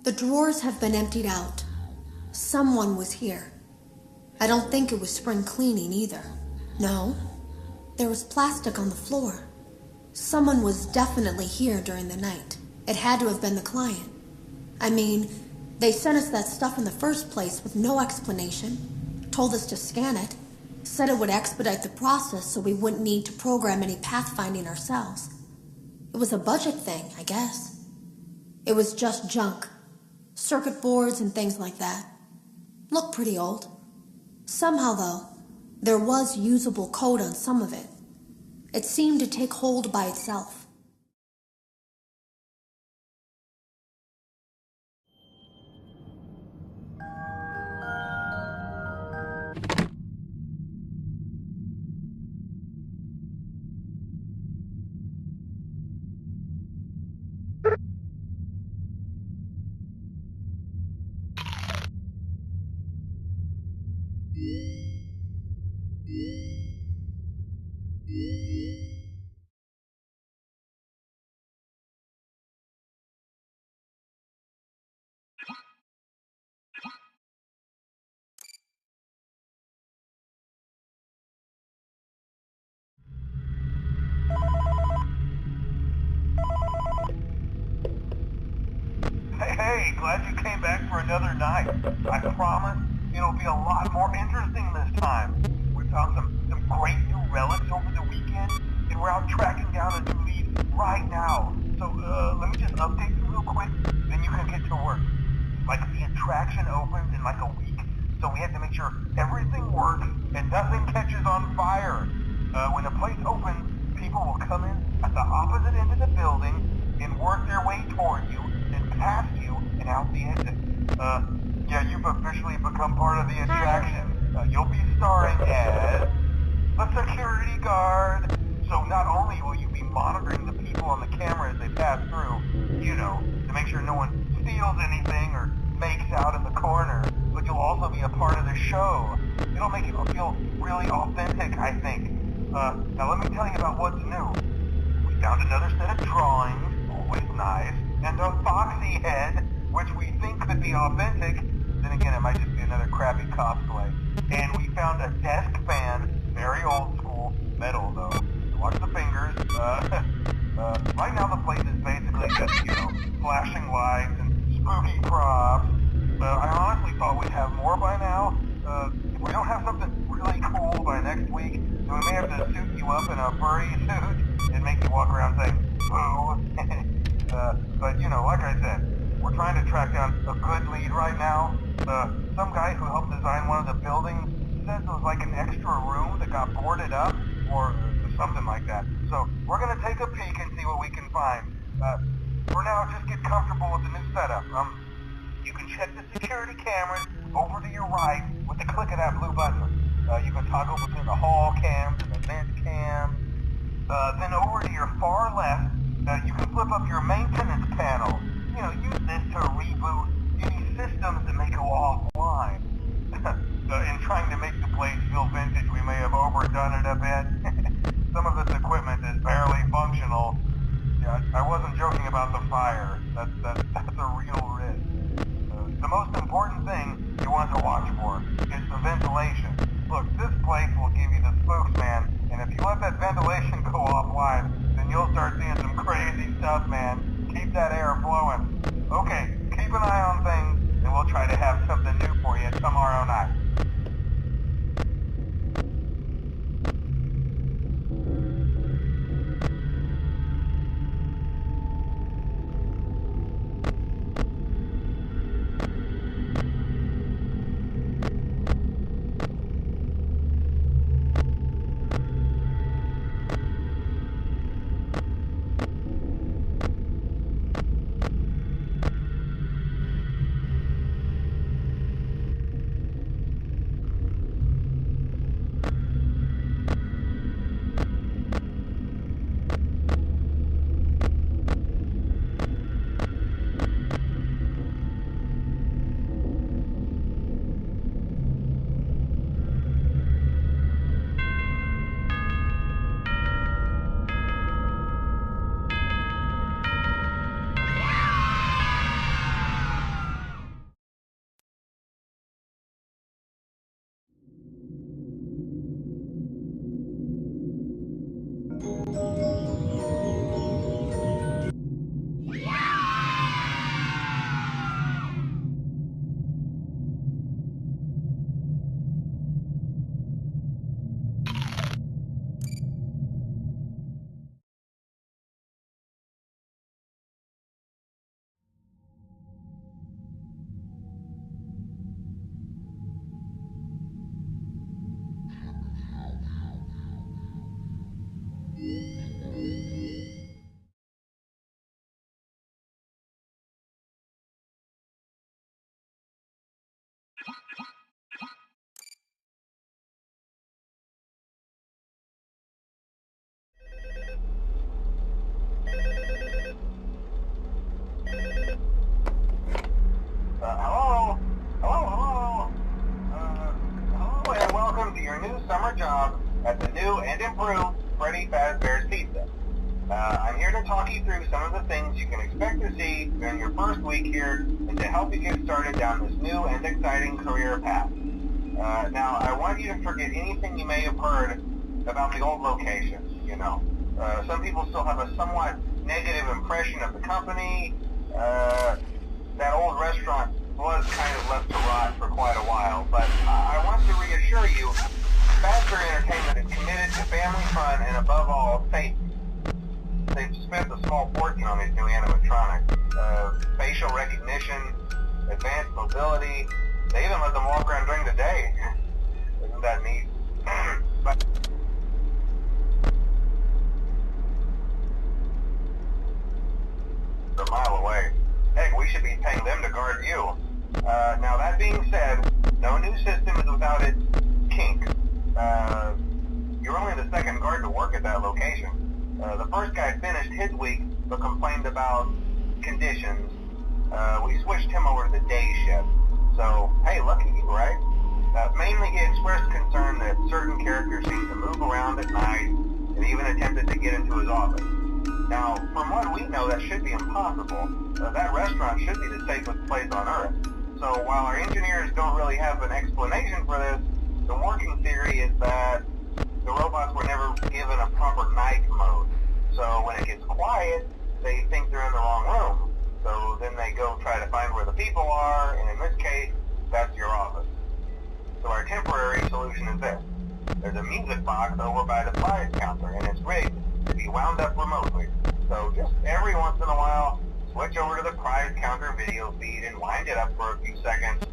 The drawers have been emptied out. Someone was here. I don't think it was spring cleaning either. No, there was plastic on the floor. Someone was definitely here during the night. It had to have been the client. I mean, they sent us that stuff in the first place with no explanation, told us to scan it, said it would expedite the process so we wouldn't need to program any pathfinding ourselves. It was a budget thing, I guess. It was just junk. Circuit boards and things like that. Looked pretty old. Somehow, though, there was usable code on some of it. It seemed to take hold by itself. Hey, glad you came back for another night. I promise it'll be a lot more interesting this time. We found some great new relics over the weekend, and we're out tracking down a new lead right now. So, let me just update you real quick, then you can get to work. Like, the attraction opens in like a week, so we have to make sure everything works and nothing catches on fire. When the place opens, people will come in at the opposite end of the building and work their way toward you, then past you, and out the exit. Yeah, you've officially become part of the attraction. You'll be starring as a security guard. So not only will you be monitoring the people on the camera as they pass through, you know, to make sure no one steals anything or makes out in the corner, but you'll also be a part of the show. It'll make it feel really authentic, I think. Now let me tell you about what's new. We found another set of drawings, always nice, and a foxy head, which we think could be authentic. Then again, it might just be another crappy cosplay. And we found a desk fan, very old school, metal though. Watch the fingers. Right now the place is basically just, you know, flashing lights and spooky props. I honestly thought we'd have more by now. If we don't have something really cool by next week, then we may have to suit you up in a furry suit and make you walk around saying, boo. But, you know, like I said, we're trying to track down a good lead right now. Some guy who helped design one of the buildings says it was like an extra room that got boarded up, or something like that. So, we're gonna take a peek and see what we can find. For now, just get comfortable with the new setup. You can check the security cameras over to your right with the click of that blue button. You can toggle between the hall cams and the vent cams. Then over to your far left, you can flip up your maintenance panel. You know, use this to reboot any systems that may go offline. In trying to make the place feel vintage, we may have overdone it a bit. Some of this equipment is barely functional. Yeah, I wasn't joking about the fire. That's a real risk. The most important thing you want to watch for is the ventilation. Look, this place will give you the spooks, man, and if you let that ventilation go offline, then you'll start seeing some crazy stuff, man. Keep that air flowing. Okay, keep an eye on things, and we'll try to have something new for you tomorrow night. I'm here to talk you through some of the things you can expect to see during your first week here and to help you get started down this new and exciting career path. Now, I want you to forget anything you may have heard about the old location, you know. Some people still have a somewhat negative impression of the company. That old restaurant was kind of left to rot for quite a while, but I want to reassure you, Fazbear Entertainment is committed to family fun and above all, safety. They've spent a small fortune on these new animatronics. Facial recognition, advanced mobility, they even let them walk around during the day. Isn't that neat? But a mile away. Heck, we should be paying them to guard you. Now that being said, no new system is without its kink. You're only the second guard to work at that location. The first guy finished his week, but complained about conditions. We switched him over to the day shift. So, hey, lucky you, right? Mainly he expressed concern that certain characters seemed to move around at night, and even attempted to get into his office. Now, from what we know, that should be impossible. That restaurant should be the safest place on Earth. So while our engineers don't really have an explanation for this, the working theory is that the robots were never given a proper night mode. So when it gets quiet, they think they're in the wrong room. So then they go try to find where the people are, and in this case, that's your office. So our temporary solution is this. There's a music box over by the prize counter, and it's rigged to be wound up remotely. So just every once in a while, switch over to the prize counter video feed and wind it up for a few seconds,